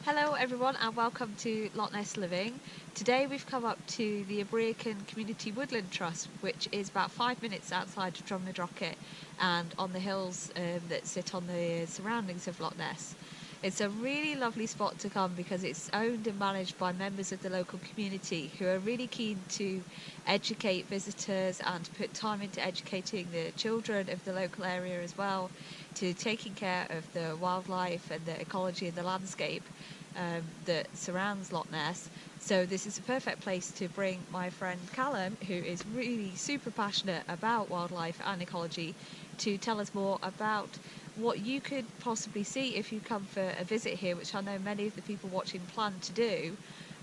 Hello everyone and welcome to Loch Ness Living. Today we've come up to the Abriacan Community Woodland Trust, which is about 5 minutes outside of Drumnadrochit and on the hills that sit on the surroundings of Loch Ness. It's a really lovely spot to come because it's owned and managed by members of the local community who are really keen to educate visitors and put time into educating the children of the local area as well, to taking care of the wildlife and the ecology and the landscape that surrounds Loch Ness. So this is a perfect place to bring my friend Callum, who is really super passionate about wildlife and ecology, to tell us more about what you could possibly see if you come for a visit here, which I know many of the people watching plan to do,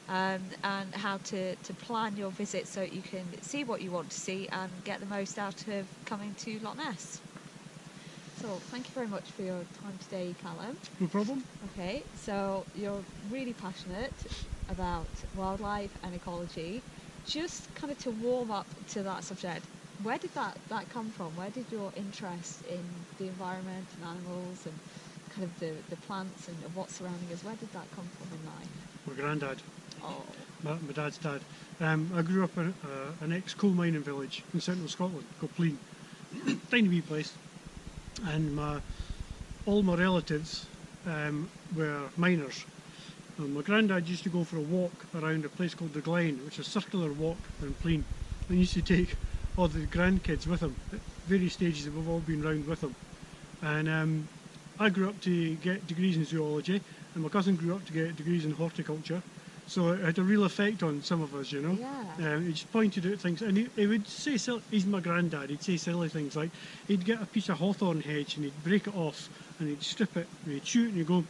and how to plan your visit so you can see what you want to see and get the most out of coming to Loch Ness. So thank you very much for your time today, Callum. No problem. Okay, so you're really passionate about wildlife and ecology. Just kind of to warm up to that subject, where did that come from? Where did your interest in the environment and animals and kind of the plants and what's surrounding us, where did that come from in life? My granddad, Oh, my dad's dad. I grew up in an ex-coal mining village in central Scotland called Pleen. Tiny wee place. And all my relatives were miners. And my granddad used to go for a walk around a place called the Glen, which is a circular walk in Pleen. And he used to take all the grandkids with him at various stages, and we've all been round with him. And I grew up to get degrees in zoology, and my cousin grew up to get degrees in horticulture. So it had a real effect on some of us, you know. yeah. He just pointed out things, and he would say, he's my granddad, he'd say silly things like, he'd get a piece of hawthorn hedge and he'd break it off and he'd strip it and he'd shoot and he'd go,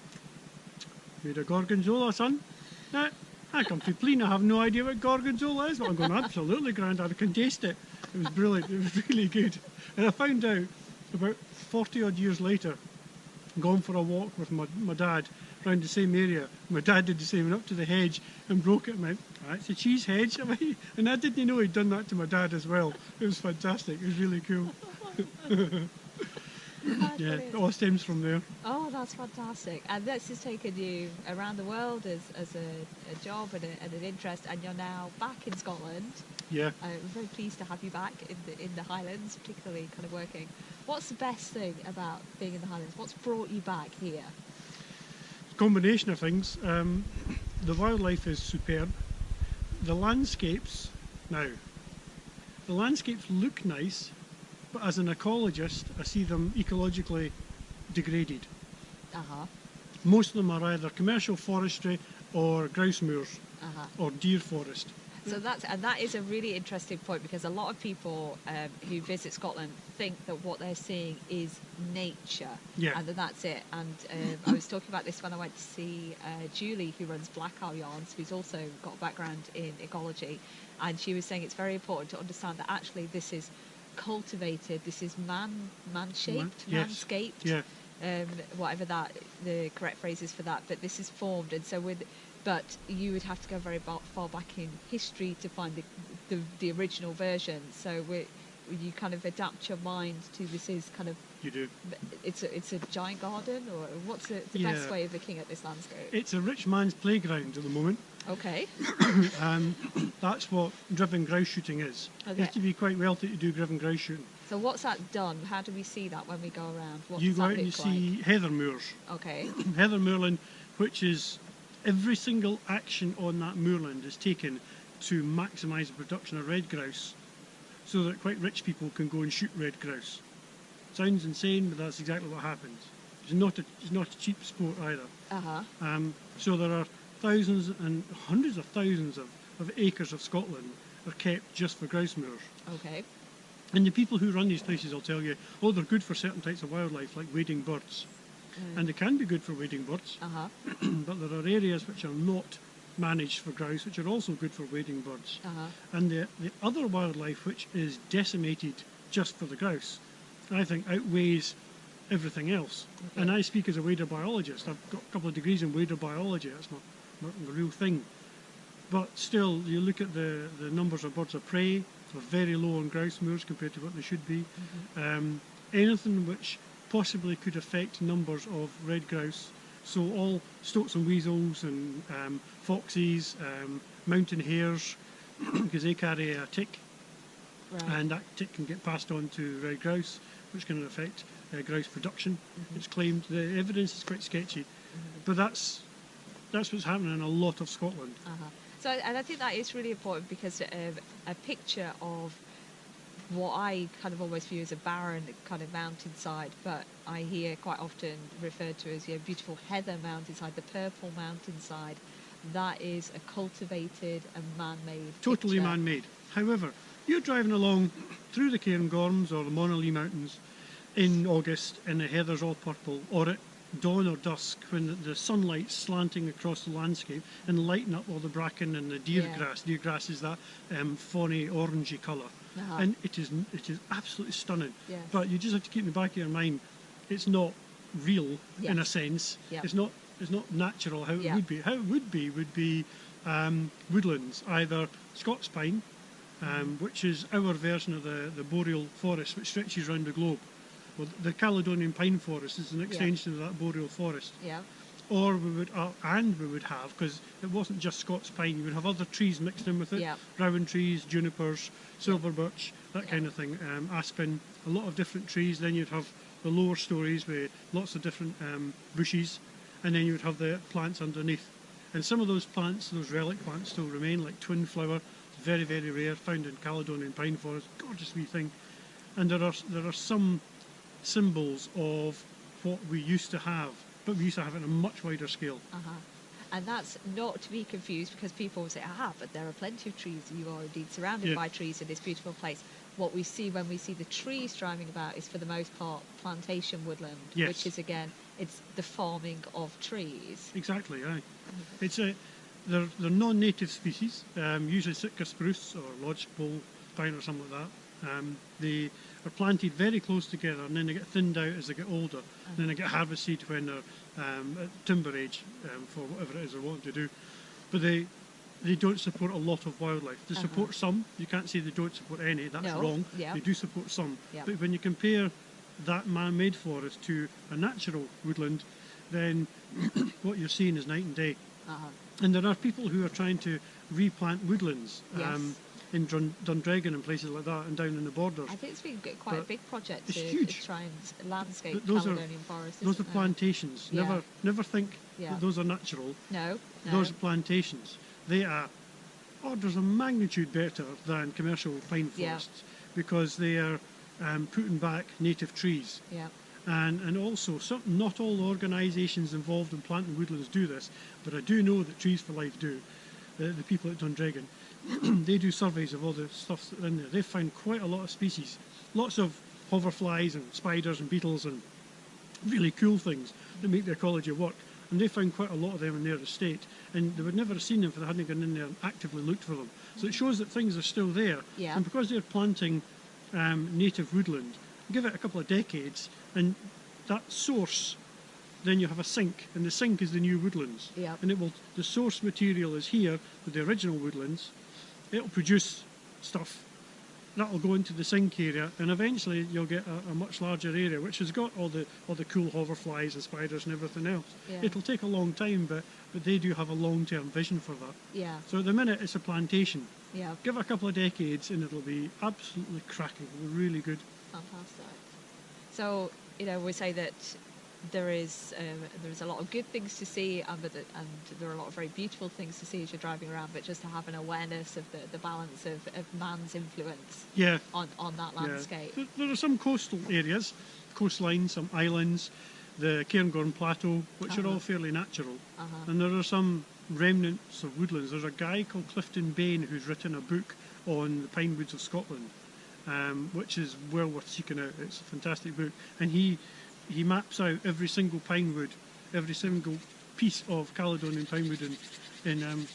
"You had a gorgonzola, son? I come from Pleen, I have no idea what gorgonzola is." But I'm going, "Absolutely, granddad, I can taste it." It was brilliant, it was really good. And I found out about 40 odd years later, gone for a walk with my dad around the same area. My dad did the same, went up to the hedge and broke it and went, "It's a cheese hedge." And I didn't know he'd done that to my dad as well. It was fantastic, it was really cool. Yeah, it all stems from there. Oh, that's fantastic. And this has taken you around the world as a job and an interest, and you're now back in Scotland. Yeah. I'm very pleased to have you back in the Highlands, particularly kind of working. What's the best thing about being in the Highlands? What's brought you back here? Combination of things. The wildlife is superb. The landscapes, now, the landscapes look nice, but as an ecologist, I see them ecologically degraded. Uh-huh. Most of them are either commercial forestry or grouse moors Uh-huh. or deer forest. So that is a really interesting point, because a lot of people who visit Scotland think that what they're seeing is nature, Yeah. and that's it. And I was talking about this when I went to see Julie, who runs Black Owl Yarns, who's also got a background in ecology, and she was saying it's very important to understand that actually this is cultivated, this is man-shaped, Yes. manscaped, Yeah. whatever that the correct phrase is for that, but this is formed, and so but you would have to go very far back in history to find the original version. So you kind of adapt your mind to this is kind of, You do. it's a giant garden, or what's the Yeah. best way of looking at this landscape? It's a rich man's playground at the moment. Okay. And that's what driven grouse shooting is. Okay. You have to be quite wealthy to do driven grouse shooting. So what's that done? How do we see that when we go around? What You does go that out and you look like? see heather moors. Okay. Heather moorland, which is every single action on that moorland is taken to maximise the production of red grouse, so that quite rich people can go and shoot red grouse. Sounds insane, but that's exactly what happens. It's not a cheap sport either. Uh-huh. So there are thousands and hundreds of thousands of acres of Scotland are kept just for grouse moors. Okay. And the people who run these places will tell you, oh, they're good for certain types of wildlife, like wading birds. And they can be good for wading birds, Uh-huh. but there are areas which are not managed for grouse, which are also good for wading birds. Uh-huh. And the other wildlife which is decimated just for the grouse, I think outweighs everything else. Okay. And I speak as a wader biologist. I've got a couple of degrees in wader biology. That's not the real thing. But still, you look at the numbers of birds of prey, are very low on grouse moors compared to what they should be. Mm-hmm. Anything which possibly could affect numbers of red grouse So all stoats and weasels and foxes, mountain hares, because they carry a tick, Right. and that tick can get passed on to red grouse, which can affect grouse production. It's claimed. The evidence is quite sketchy, but that's what's happening in a lot of Scotland. So, and I think that is really important because a picture of what I kind of almost view as a barren kind of mountainside, but I hear quite often referred to as beautiful heather mountainside, the purple mountainside. That is a cultivated and man-made Totally picture. man-made. However, you're driving along through the Cairngorms or the Monolith Mountains in August and the heather's all purple, or at dawn or dusk when the sunlight's slanting across the landscape and lighting up all the bracken and the deer Yeah. grass. Deer grass is that fawny orangey colour. And it is absolutely stunning. Yes. But you just have to keep in the back of your mind, it's not real in a Yes. sense. Yeah. It's not natural how it Yeah. would be. How it would be woodlands, either Scots pine, which is our version of the boreal forest, which stretches around the globe. Well, the Caledonian pine forest is an extension of that boreal forest. Yeah. Or we would have, because it wasn't just Scots pine, you would have other trees mixed in with it. Yeah. Rowan trees, junipers, silver birch, that Yeah. kind of thing, aspen, a lot of different trees. Then you'd have the lower stories with lots of different bushes, and then you would have the plants underneath. And some of those plants, those relic plants, still remain, like twin flower, very, very rare, found in Caledonian pine forest, gorgeous wee thing. And there are some symbols of what we used to have, but we used to have it on a much wider scale. And that's not to be confused because people will say, but there are plenty of trees. You are indeed surrounded Yeah. by trees in this beautiful place. What we see when we see the trees driving about is for the most part plantation woodland, Yes. which is again, it's the farming of trees. Exactly, aye. They're non-native species, usually Sitka spruce or lodgepole pine or something like that. They are planted very close together, and then they get thinned out as they get older. And then they get harvested when they're at timber age for whatever it is they're wanting to do. But they don't support a lot of wildlife. They support some. You can't say they don't support any. That's No, wrong. yeah. They do support some. Yeah. But when you compare that man-made forest to a natural woodland, then what you're seeing is night and day. And there are people who are trying to replant woodlands Yes. in Dundregan and places like that, and down in the borders. I think it's been quite a But big project it's to huge. try and landscape But those are- Caledonian forest. Those are isn't there? plantations. Yeah. Never think Yeah. that those are natural. No. Those are plantations. They are orders of magnitude better than commercial pine Yeah. forests because they are putting back native trees. Yeah. And also, not all organisations involved in planting woodlands do this, but I do know that Trees for Life do. The people at Dundregan, they do surveys of all the stuff that's in there. They've found quite a lot of species, lots of hoverflies and spiders and beetles and really cool things that make the ecology work. And they found quite a lot of them in their estate, and they would never have seen them if they hadn't gone in there and actively looked for them. So it shows that things are still there. Yeah. And because they're planting native woodland, give it a couple of decades, and that source, then you have a sink, and the sink is the new woodlands. Yeah. And the source material is here with the original woodlands. It'll produce stuff that'll go into the sink area, and eventually you'll get a much larger area which has got all the cool hoverflies and spiders and everything else. Yeah. It'll take a long time, but they do have a long-term vision for that. Yeah. So at the minute it's a plantation. Yeah. Give it a couple of decades and it'll be absolutely cracking, really good. Fantastic. So, we say that there's a lot of good things to see, and there are a lot of very beautiful things to see as you're driving around, but just to have an awareness of the balance of man's influence Yeah. on that landscape. Yeah. There are some coastal areas, coastlines, some islands, the Cairngorm Plateau, which are all fairly natural. And there are some remnants of woodlands. There's a guy called Clifton Bain who's written a book on the pine woods of Scotland, which is well worth seeking out. It's a fantastic book. And he maps out every single pine wood, every single piece of Caledonian pine wood in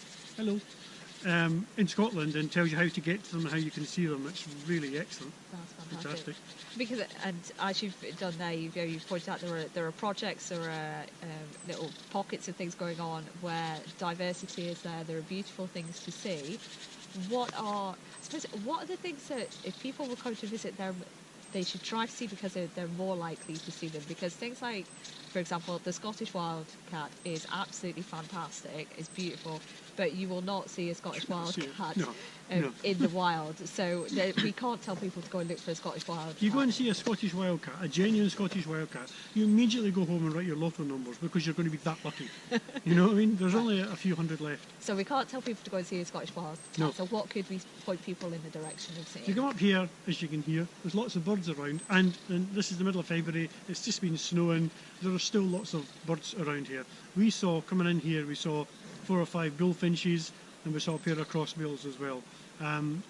Scotland, and tells you how to get to them and how you can see them. It's really excellent. That's Fantastic. Because, and as you've done there, you've pointed out there are projects, there are little pockets of things going on where diversity is there. There are beautiful things to see. What are the things that if people were coming to visit there? they should try to see, because they're more likely to see them. Because things like, for example, the Scottish wildcat is absolutely fantastic, it's beautiful, but you will not see a Scottish wildcat No. in the wild. So we can't tell people to go and look for a Scottish wildcat. You go and see a Scottish wildcat, a genuine Scottish wildcat, you immediately go home and write your lotto numbers because you're going to be that lucky. You know what I mean? There's only a few hundred left. So we can't tell people to go and see a Scottish wildcat. No. So what could we point people in the direction of seeing? You come up here, as you can hear, there's lots of birds around, and this is the middle of February, it's just been snowing, there are still lots of birds around here. We saw, coming in here, we saw 4 or 5 bullfinches, and we saw a pair of crossbills as well.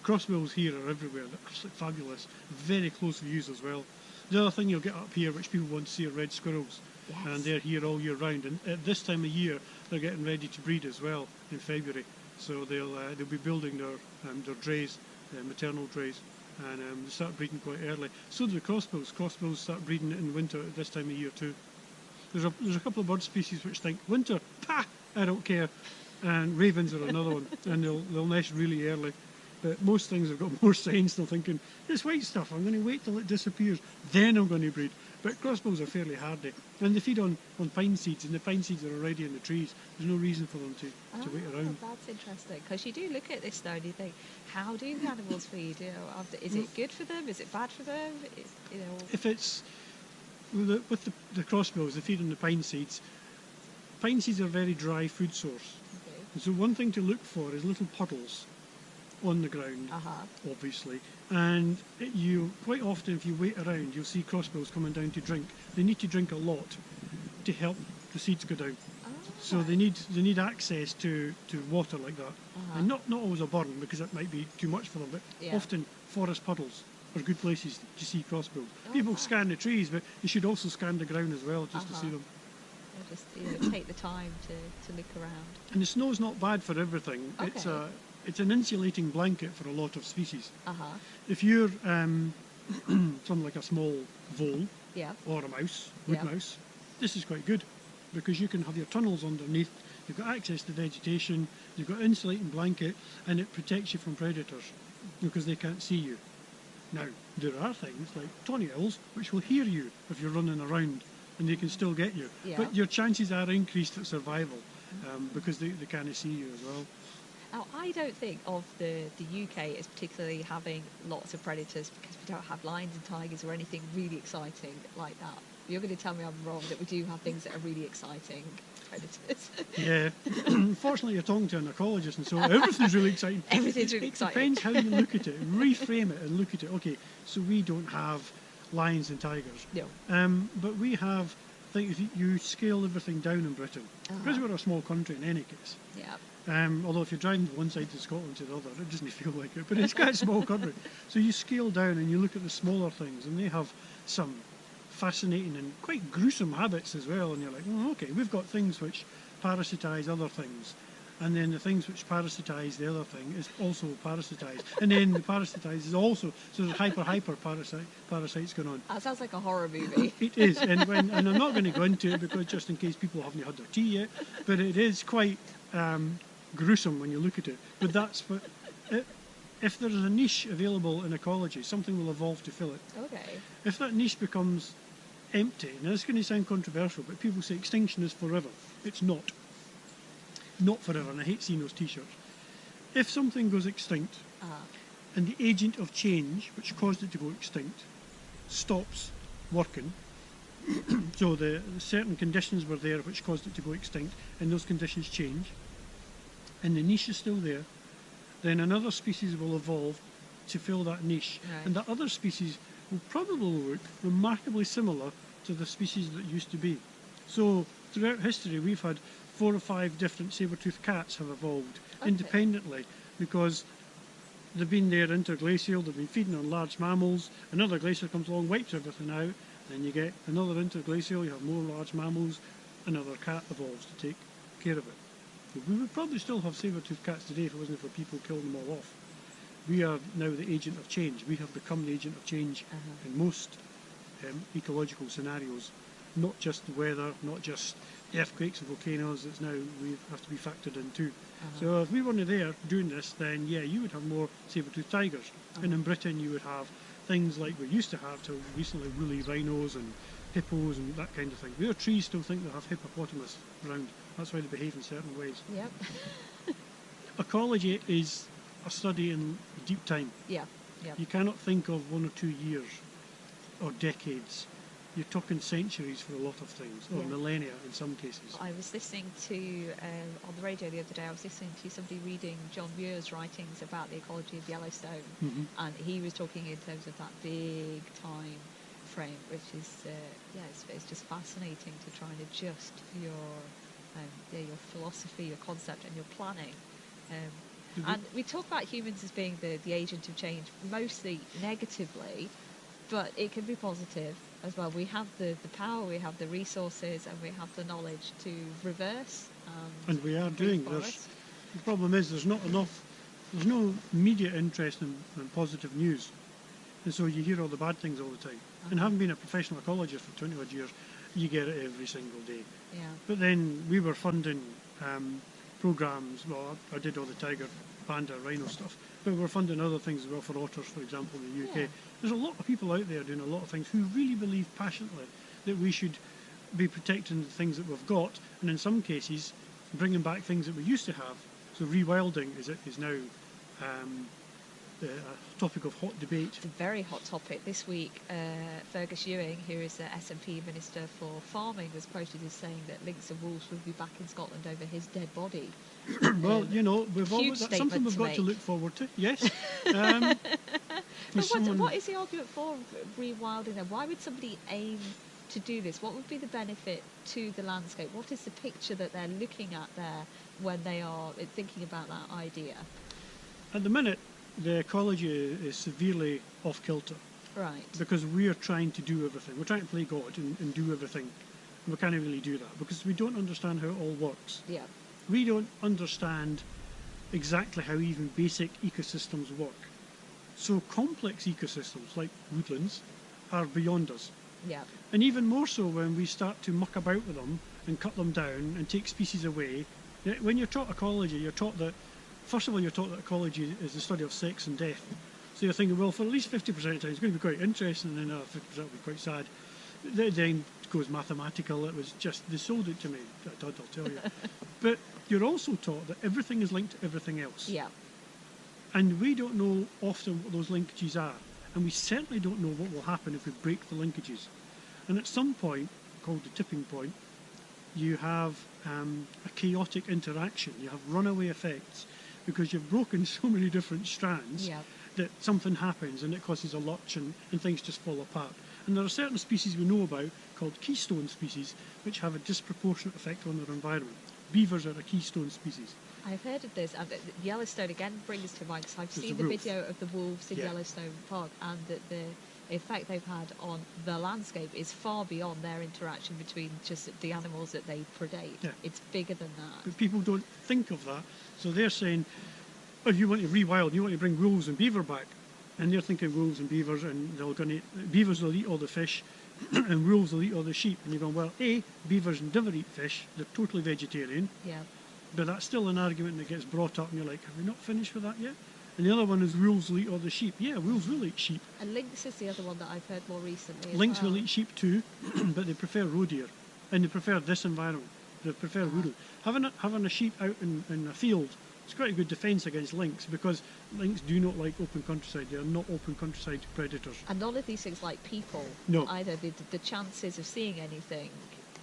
Crossbills here are everywhere, they're absolutely fabulous, very close views as well. The other thing you'll get up here, which people want to see, are red squirrels. Yes. And they're here all year round, and at this time of year they're getting ready to breed as well in February. So they'll be building their drays, maternal drays, and they start breeding quite early. So do the crossbills. Crossbills start breeding in winter at this time of year too. There's a couple of bird species which think winter, pah, I don't care, and ravens are another one, and they'll nest really early. But most things have got more sense. They're thinking, this white stuff, I'm going to wait till it disappears, then I'm going to breed. But crossbills are fairly hardy, and they feed on pine seeds, and the pine seeds are already in the trees. There's no reason for them to wait around. That's interesting, because you do look at this though and you think, how do the animals feed? You know, is it good for them? Is it bad for them? If it's with the crossbills, they feed on the pine seeds. Pine seeds are a very dry food source. Okay. And so one thing to look for is little puddles on the ground, obviously, and you quite often, if you wait around, you'll see crossbills coming down to drink. They need to drink a lot to help the seeds go down. So they need access to water like that, and not always a burn, because that might be too much for them. But often forest puddles are good places to see crossbills. People scan the trees, but you should also scan the ground as well, just to see them. Just take the time to look around. And the snow's not bad for everything. Okay. It's an insulating blanket for a lot of species. If you're something like a small vole or a mouse, wood mouse, this is quite good, because you can have your tunnels underneath, you've got access to vegetation, you've got an insulating blanket, and it protects you from predators because they can't see you. Now, there are things like tawny owls which will hear you if you're running around, and they can still get you. But your chances are increased at survival because they can't see you as well. Now, I don't think of the UK as particularly having lots of predators, because we don't have lions and tigers or anything really exciting like that. You're going to tell me I'm wrong, that we do have things that are really exciting predators. Yeah. Unfortunately, you're talking to an ecologist, and so everything's really exciting. Everything's really exciting. It depends how you look at it. Reframe it and look at it. Okay, so we don't have lions and tigers. No. But we have, if you scale everything down in Britain, because we're a small country in any case. Yeah. Although if you're driving from one side of Scotland to the other, it doesn't feel like it, but it's quite a small country. So you scale down and you look at the smaller things, and they have some fascinating and quite gruesome habits as well, and you're like, oh, okay, we've got things which parasitise other things, and then the things which parasitise the other thing is also parasitised, and then the parasitise is also, so there's hyper parasites going on. That sounds like a horror movie. It is, and I'm not going to go into it, because just in case people haven't had their tea yet, but it is quite gruesome when you look at it. But that's what, if there's a niche available in ecology, something will evolve to fill it. Okay. If that niche becomes empty, now it's going to sound controversial, but people say extinction is forever. It's not. Not forever, and I hate seeing those t-shirts. If something goes extinct, and the agent of change, which caused it to go extinct, stops working, so the certain conditions were there which caused it to go extinct, and those conditions change, and the niche is still there, then another species will evolve to fill that niche. Right. And that other species will probably look remarkably similar to the species that used to be. So throughout history, we've had 4 or 5 different saber-toothed cats have evolved independently, because they've been there interglacial, they've been feeding on large mammals, another glacier comes along, wipes everything out, then you get another interglacial, you have more large mammals, another cat evolves to take care of it. We would probably still have saber-toothed cats today if it wasn't for people killing them all off. We are now the agent of change. We have become the agent of change in most ecological scenarios, not just the weather, not just earthquakes and volcanoes. It's now we have to be factored in too. So if we weren't there doing this, then yeah, you would have more saber-toothed tigers, and in Britain you would have things like we used to have till recently, woolly rhinos and hippos and that kind of thing. Our trees still think they have hippopotamus around. That's why they behave in certain ways. Yep. Ecology is a study in deep time. Yeah. Yep. You cannot think of 1 or 2 years or decades. You're talking centuries for a lot of things, or Yeah. millennia in some cases. I was listening to, on the radio the other day, I was listening to somebody reading John Muir's writings about the ecology of Yellowstone, Mhm. and he was talking in terms of that big time frame, which is, it's just fascinating to try and adjust your philosophy, your concept, and your planning. And we talk about humans as being the agent of change, mostly negatively, but it can be positive as well. We have the power, we have the resources, and we have the knowledge to reverse. And we are doing this. The problem is there's no media interest in positive news. And so you hear all the bad things all the time. And having been a professional ecologist for 20 odd years, you get it every single day. Yeah. But then we were funding programs. Well, I did all the tiger, panda, rhino stuff. But we were funding other things as well for otters, for example, in the UK. Yeah. There's a lot of people out there doing a lot of things who really believe passionately that we should be protecting the things that we've got, and in some cases bringing back things that we used to have. So rewilding is now a topic of hot debate. It's a very hot topic. This week, Fergus Ewing, who is the SNP Minister for Farming, was quoted as saying that lynx and wolves will be back in Scotland over his dead body. Well, you know, that's something we've got to look forward to. Yes. But what is the argument for rewilding them? Why would somebody aim to do this? What would be the benefit to the landscape? What is the picture that they're looking at there when they are thinking about that idea? At the minute, the ecology is severely off kilter. Right. Because we are trying to do everything. We're trying to play God and do everything. And we can't really do that because we don't understand how it all works. Yeah. We don't understand exactly how even basic ecosystems work. So complex ecosystems like woodlands are beyond us. Yeah. And even more so when we start to muck about with them and cut them down and take species away. When you're taught ecology, you're taught that, first of all, you're taught that ecology is the study of sex and death. So you're thinking, well, for at least 50% of the time, it's going to be quite interesting, and then 50% will be quite sad. Then goes mathematical. It was just, they sold it to me, I'll tell you. But you're also taught that everything is linked to everything else. Yeah. And we don't know often what those linkages are. And we certainly don't know what will happen if we break the linkages. And at some point, called the tipping point, you have a chaotic interaction. You have runaway effects because you've broken so many different strands that something happens and it causes a lurch and things just fall apart. And there are certain species we know about called keystone species which have a disproportionate effect on their environment. Beavers are a keystone species. I've heard of this. Yellowstone again brings to mind because I've seen the wolf. video of the wolves in Yellowstone Park, and that the effect they've had on the landscape is far beyond their interaction between just the animals that they predate. Yeah. It's bigger than that. But people don't think of that. So they're saying, if you want to rewild, you want to bring wolves and beaver back. And they're thinking wolves and beavers, and beavers will eat all the fish, and wolves will eat all the sheep. And you're going, well, beavers never eat fish. They're totally vegetarian. Yeah. But that's still an argument that gets brought up, and you're like, have we not finished with that yet? And the other one is wolves will eat all the sheep. Yeah, wolves will eat sheep. And lynx is the other one that I've heard more recently. Lynx will eat sheep too, but they prefer roe deer, and they prefer this environment. They prefer woodland. Having a sheep out in a field, it's quite a good defence against lynx because lynx do not like open countryside. They are not open countryside predators. And none of these things like people. No. Either. The chances of seeing anything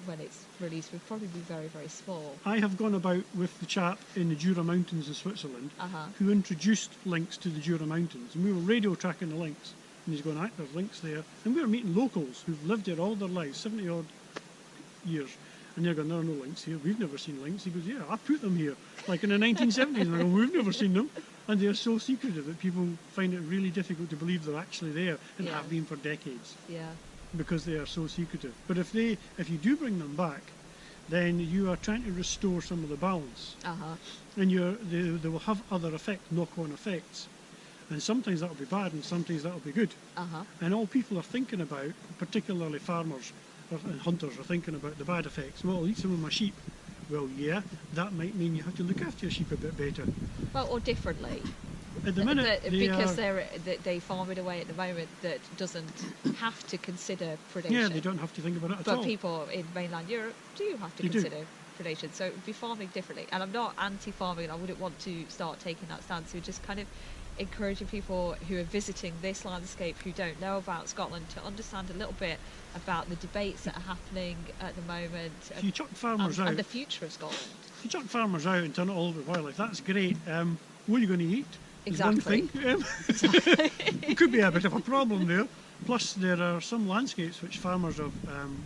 when it's released would probably be very, very small. I have gone about with the chap in the Jura Mountains in Switzerland who introduced lynx to the Jura Mountains, and we were radio tracking the lynx, and he's going, there's lynx there, and we were meeting locals who've lived there all their lives, 70 odd years, and they're going, there are no lynx here, we've never seen lynx. He goes, yeah, I put them here, like in the 1970s, and I go, we've never seen them, and they're so secretive that people find it really difficult to believe they're actually there, and have been for decades. Yeah. Because they are so secretive. But if you do bring them back, then you are trying to restore some of the balance. And they will have other knock-on effects. And sometimes that will be bad and sometimes that will be good. And all people are thinking about, particularly farmers and hunters, are thinking about the bad effects. Well, I'll eat some of my sheep. Well, yeah, that might mean you have to look after your sheep a bit better. Well, or differently. At the minute, because they farm it away at the moment that doesn't have to consider predation. Yeah, they don't have to think about it at all. But people in mainland Europe do have to consider predation, so it would be farming differently. And I'm not anti-farming, and I wouldn't want to start taking that stance. We're just kind of encouraging people who are visiting this landscape who don't know about Scotland to understand a little bit about the debates that are happening at the moment. If you chuck farmers out, and the future of Scotland. If you chuck farmers out and turn it all over wildlife, that's great. What are you going to eat? Exactly. One thing. It could be a bit of a problem there. Plus, there are some landscapes which farmers have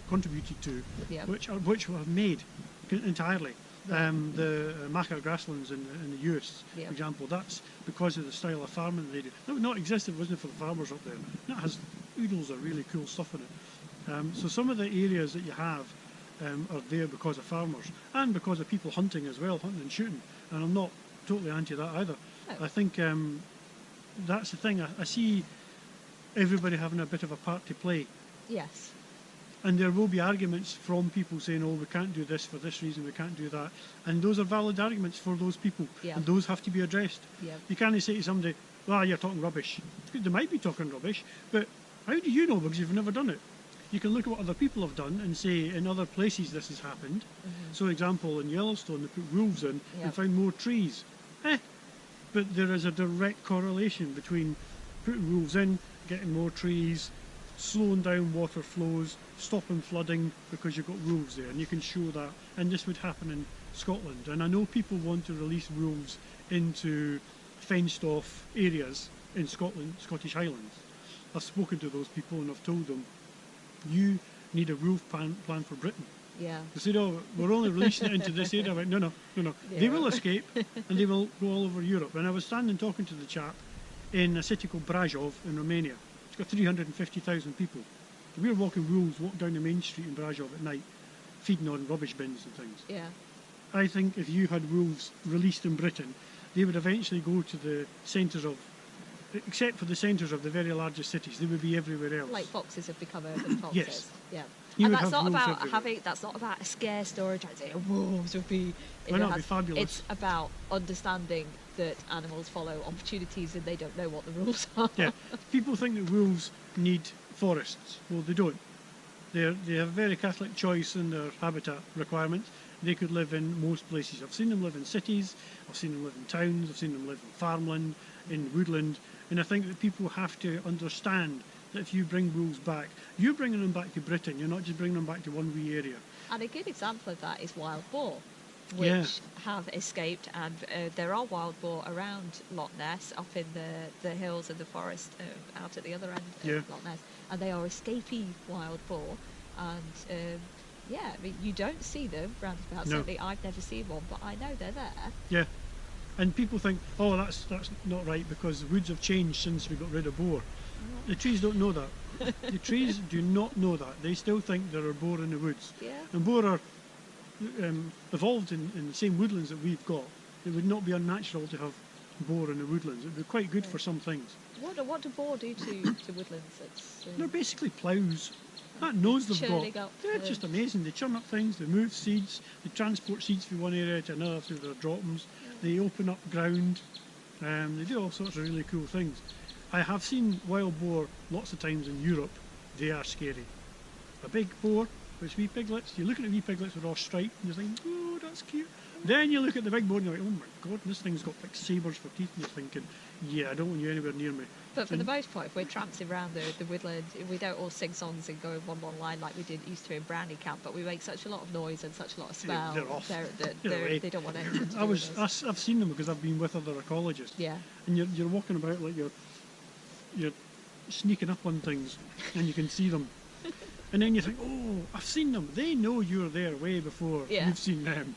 contributed to, which were made entirely. The Maca grasslands in the US, for example, that's because of the style of farming they do. That would not exist if it wasn't for the farmers up there. That has oodles of really cool stuff in it. So some of the areas that you have are there because of farmers and because of people hunting as well, hunting and shooting. And I'm not totally anti that either. No. I think that's the thing. I see everybody having a bit of a part to play. Yes. And there will be arguments from people saying, oh, we can't do this for this reason, we can't do that. And those are valid arguments for those people. And those have to be addressed. You can't say to somebody, well, you're talking rubbish. They might be talking rubbish, but how do you know because you've never done it? You can look at what other people have done and say in other places this has happened. So, example, in Yellowstone, they put wolves in and found more trees. But there is a direct correlation between putting wolves in, getting more trees, slowing down water flows, stopping flooding because you've got wolves there, and you can show that. And this would happen in Scotland. And I know people want to release wolves into fenced off areas in Scotland, Scottish Highlands. I've spoken to those people and I've told them, you need a wolf plan for Britain. They said, oh, we're only releasing it into this area. I went, no. They will escape and they will go all over Europe. And I was standing talking to the chap in a city called Brasov in Romania. It's got 350,000 people. We were walking wolves, walking down the main street in Brasov at night, feeding on rubbish bins and things. I think if you had wolves released in Britain, they would eventually go to the centres of, except for the centres of the very largest cities, they would be everywhere else. Like foxes have become urban foxes. Yes. And that's not about that's not about a scare story trying to say wolves would be. It'd be fabulous. It's about understanding that animals follow opportunities and they don't know what the rules are. People think that wolves need forests. Well, they don't. They have very Catholic choice in their habitat requirements. They could live in most places. I've seen them live in cities, I've seen them live in towns, I've seen them live in farmland, in woodland, and I think that people have to understand that if you bring wolves back, you're bringing them back to Britain, you're not just bringing them back to one wee area. And a good example of that is wild boar, which have escaped, and there are wild boar around Loch Ness, up in the hills and the forest out at the other end of Loch Ness, and they are escapee wild boar, and I mean, you don't see them round about. Certainly I've never seen one, but I know they're there. And people think, oh, that's not right because the woods have changed since we got rid of boar. The trees don't know that. The trees do not know that. They still think there are boar in the woods. And boar are evolved in the same woodlands that we've got. It would not be unnatural to have boar in the woodlands. It would be quite good for some things. What do boar do to woodlands? They're basically ploughs. That nose they've got. They're just amazing. They churn up things, they move seeds, they transport seeds from one area to another through their droppings. They open up ground. They do all sorts of really cool things. I have seen wild boar lots of times in Europe. They are scary. A big boar with wee piglets. You look at the wee piglets with all striped and you think, oh, that's cute. Then you look at the big boar and you're like, oh my God, this thing's got like sabres for teeth. And you're thinking, I don't want you anywhere near me. But for the most part, if we're tramping around the woodland, we don't all sing songs and go in one line like we used to in Brownie Camp, but we make such a lot of noise and such a lot of smell. They're off. They don't want anything to do with us. I've seen them because I've been with other ecologists. And you're walking about like you're sneaking up on things and you can see them. And then you think, oh, I've seen them. They know you're there way before you've seen them.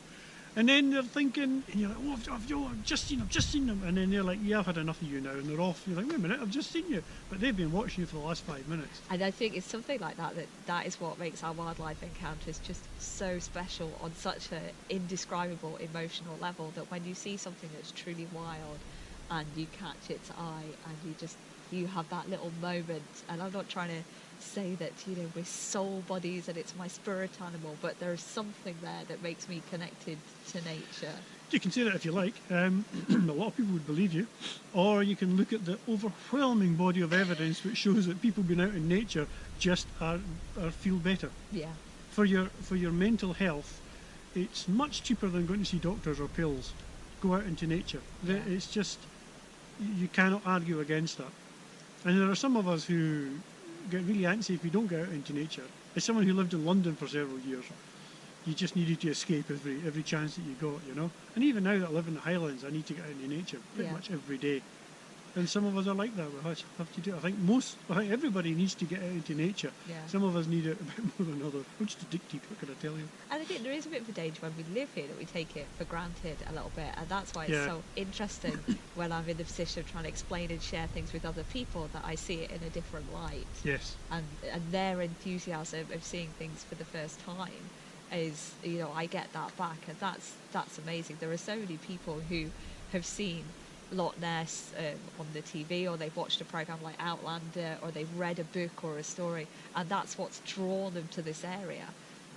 And then they're thinking, and you're like, oh, I've just seen them. And then they're like, I've had enough of you now. And they're off. You're like, wait a minute, I've just seen you. But they've been watching you for the last 5 minutes. And I think it's something like that is what makes our wildlife encounters just so special on such an indescribable emotional level, that when you see something that's truly wild and you catch its eye and you have that little moment. And I'm not trying to say that we're soul bodies and it's my spirit animal, but there's something there that makes me connected to nature. You can say that if you like. A lot of people would believe you. Or you can look at the overwhelming body of evidence which shows that people being out in nature just are feel better. Yeah. For your mental health, it's much cheaper than going to see doctors or pills. Go out into nature. Yeah. It's just, you cannot argue against that. And there are some of us who get really antsy if we don't get out into nature. As someone who lived in London for several years, you just needed to escape every chance that you got, you know. And even now that I live in the Highlands, I need to get out into nature pretty much every day. And some of us are like that. We have to do it. I think everybody needs to get out into nature. Yeah. Some of us need it a bit more than others. I'm just addicted, what can I tell you? And I think there is a bit of a danger when we live here that we take it for granted a little bit, and that's why it's so interesting when I'm in the position of trying to explain and share things with other people that I see it in a different light. Yes. And their enthusiasm of seeing things for the first time is, you know, I get that back, and that's amazing. There are so many people who have seen Loch Ness on the TV, or they've watched a program like Outlander, or they've read a book or a story, and that's what's drawn them to this area.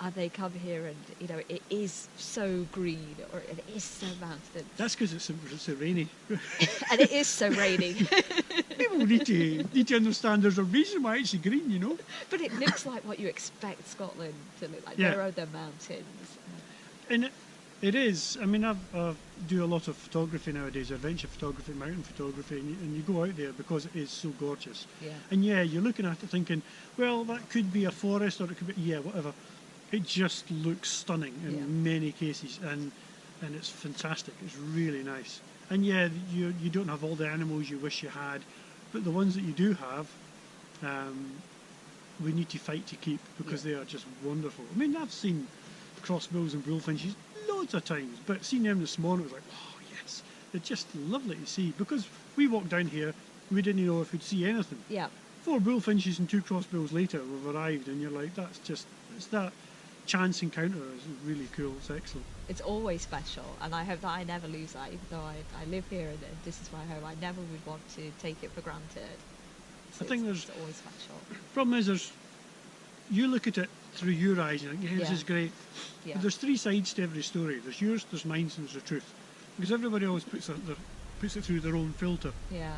And they come here, and you know, it is so green, or it is so mountainous. That's because it's so rainy. And it is so rainy. People need to understand there's a reason why it's green, you know. But it looks like what you expect Scotland to look like. Yeah. There are the mountains. And it is. I mean, I do a lot of photography nowadays, adventure photography, mountain photography, and you go out there because it is so gorgeous. Yeah. And yeah, you're looking at it thinking, well, that could be a forest, or it could be, whatever. It just looks stunning in many cases, and it's fantastic. It's really nice. And yeah, you don't have all the animals you wish you had, but the ones that you do have, we need to fight to keep, because they are just wonderful. I mean, I've seen crossbills and bullfinches loads of times, but seeing them this morning, it was like, oh yes, they're just lovely to see, because we walked down here, we didn't know if we'd see anything. Yeah. 4 bullfinches and 2 crossbills later, we've arrived, and you're like, it's that chance encounter is really cool. It's excellent. It's always special, and I hope that I never lose that, even though I live here and this is my home. I never would want to take it for granted. I think it's always special. Problem is, you look at it through your eyes and think, yeah, this is great. Yeah. But there's 3 sides to every story. There's yours, there's mine, and there's the truth. Because everybody always puts it through their own filter. Yeah.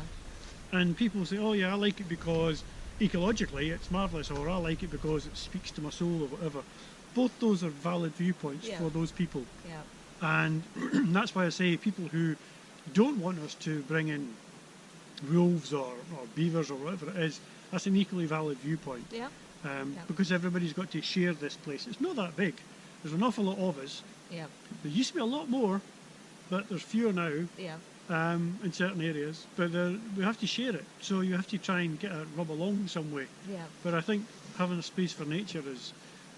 And people say, oh yeah, I like it because ecologically it's marvellous, or I like it because it speaks to my soul, or whatever. Both those are valid viewpoints for those people. Yeah. And that's why I say people who don't want us to bring in wolves or beavers or whatever it is, that's an equally valid viewpoint. Yeah. Because everybody's got to share this place. It's not that big. There's an awful lot of us. Yeah. There used to be a lot more, but there's fewer now. Yeah. In certain areas. But we have to share it. So you have to try and rub along some way. Yeah. But I think having a space for nature is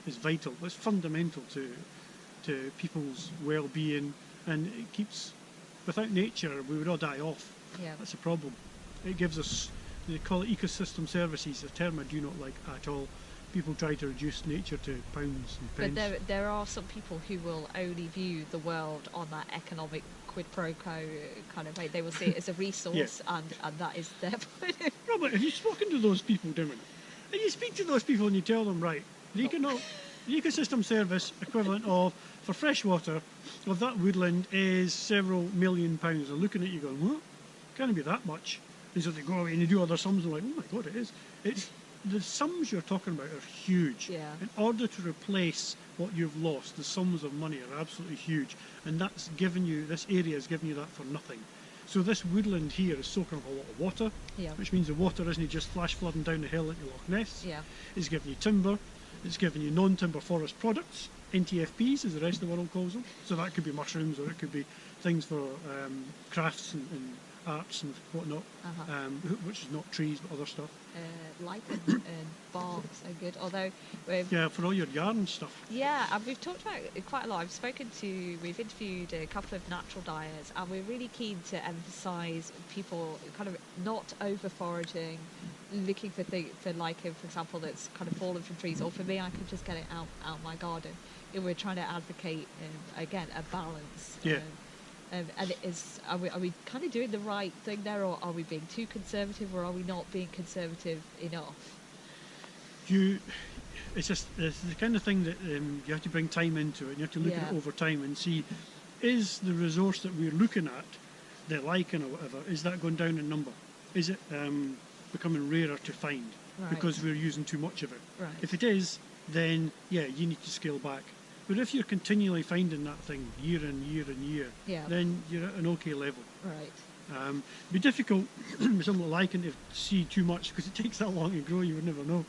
vital. It's fundamental to people's well-being, and it keeps. Without nature, we would all die off. Yeah. That's a problem. It gives us. They call it ecosystem services, a term I do not like at all. People try to reduce nature to pounds and pence. But there are some people who will only view the world on that economic quid pro quo kind of way. They will see it as a resource, and that is their point. Robert, have you spoken to those people, Damon? And you speak to those people and you tell them, right, the ecosystem service equivalent of, for freshwater, of that woodland is several £million. They're looking at you going, what? Can't be that much. And so they go away and they do other sums and like, oh my God, it is. It's the sums you're talking about are huge. Yeah. In order to replace what you've lost, the sums of money are absolutely huge. And that's given you, this area is giving you that for nothing. So this woodland here is soaking up a lot of water, which means the water isn't just flash flooding down the hill into Loch Ness. Yeah. It's giving you timber, it's giving you non-timber forest products, NTFPs as the rest of the world calls them. So that could be mushrooms, or it could be things for crafts and arts and whatnot, which is not trees but other stuff. Lichen and bark are good, although for all your yarn stuff. Yeah, and we've talked about it quite a lot. We've interviewed a couple of natural dyers, and we're really keen to emphasise people kind of not over foraging, looking for lichen, for example, that's kind of fallen from trees, or for me, I could just get it out my garden. And we're trying to advocate again a balance. Yeah. And are we kind of doing the right thing there, or are we being too conservative, or are we not being conservative enough? It's the kind of thing that you have to bring time into it, and you have to look at it over time and see is the resource that we're looking at, the lichen or whatever, is that going down in number? Is it becoming rarer to find because we're using too much of it? Right. If it is, then yeah, you need to scale back. But if you're continually finding that thing year and year and year, then you're at an okay level. Right. It'd be difficult with something like lichen to see too much because it takes that long to grow. You would never know.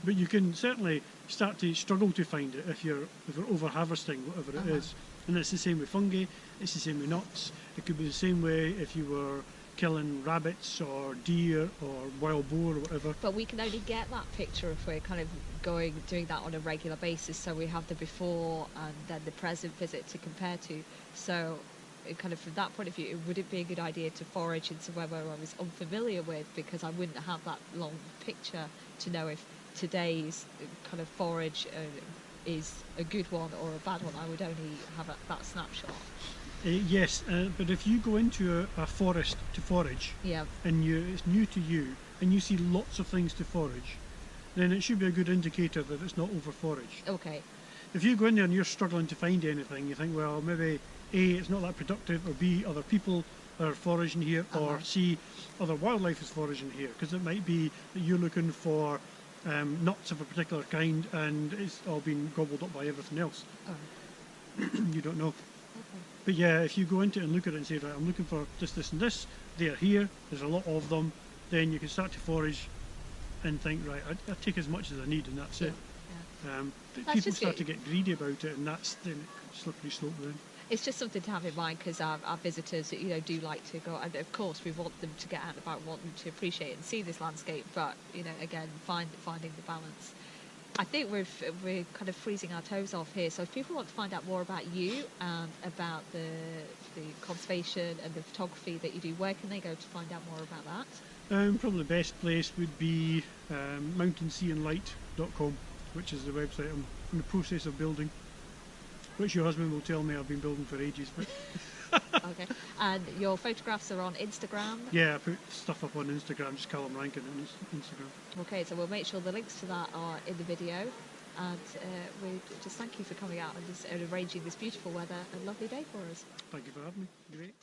But you can certainly start to struggle to find it if you're over harvesting whatever it is. And it's the same with fungi. It's the same with nuts. It could be the same way if you were killing rabbits or deer or wild boar or whatever. But we can only get that picture if we're kind of doing that on a regular basis. So we have the before and then the present visit to compare to. So kind of from that point of view, would it be a good idea to forage in somewhere where I was unfamiliar with, because I wouldn't have that long picture to know if today's kind of forage is a good one or a bad one. I would only have that snapshot. Yes, but if you go into a forest to forage, and it's new to you, and you see lots of things to forage, then it should be a good indicator that it's not over foraged. Okay. If you go in there and you're struggling to find anything, you think, well, maybe A, it's not that productive, or B, other people are foraging here, or C, other wildlife is foraging here, because it might be that you're looking for nuts of a particular kind and it's all been gobbled up by everything else. You don't know. But yeah, if you go into it and look at it and say, right, I'm looking for this and this, they're here, there's a lot of them, then you can start to forage and think, right, I take as much as I need and that's it. But people start to get greedy about it, and that's the slippery slope then. It's just something to have in mind, because our visitors, do like to go, and of course we want them to get out and about, want them to appreciate and see this landscape, but again, finding the balance. I think we're kind of freezing our toes off here. So if people want to find out more about you and about the conservation and the photography that you do, where can they go to find out more about that? Probably the best place would be mountainseeandlight.com, which is the website I'm in the process of building, which your husband will tell me I've been building for ages. But Okay. And your photographs are on Instagram? Yeah, I put stuff up on Instagram, just Callum Rankine on Instagram. Okay, so we'll make sure the links to that are in the video. And we just thank you for coming out and just arranging this beautiful weather and lovely day for us. Thank you for having me. Great.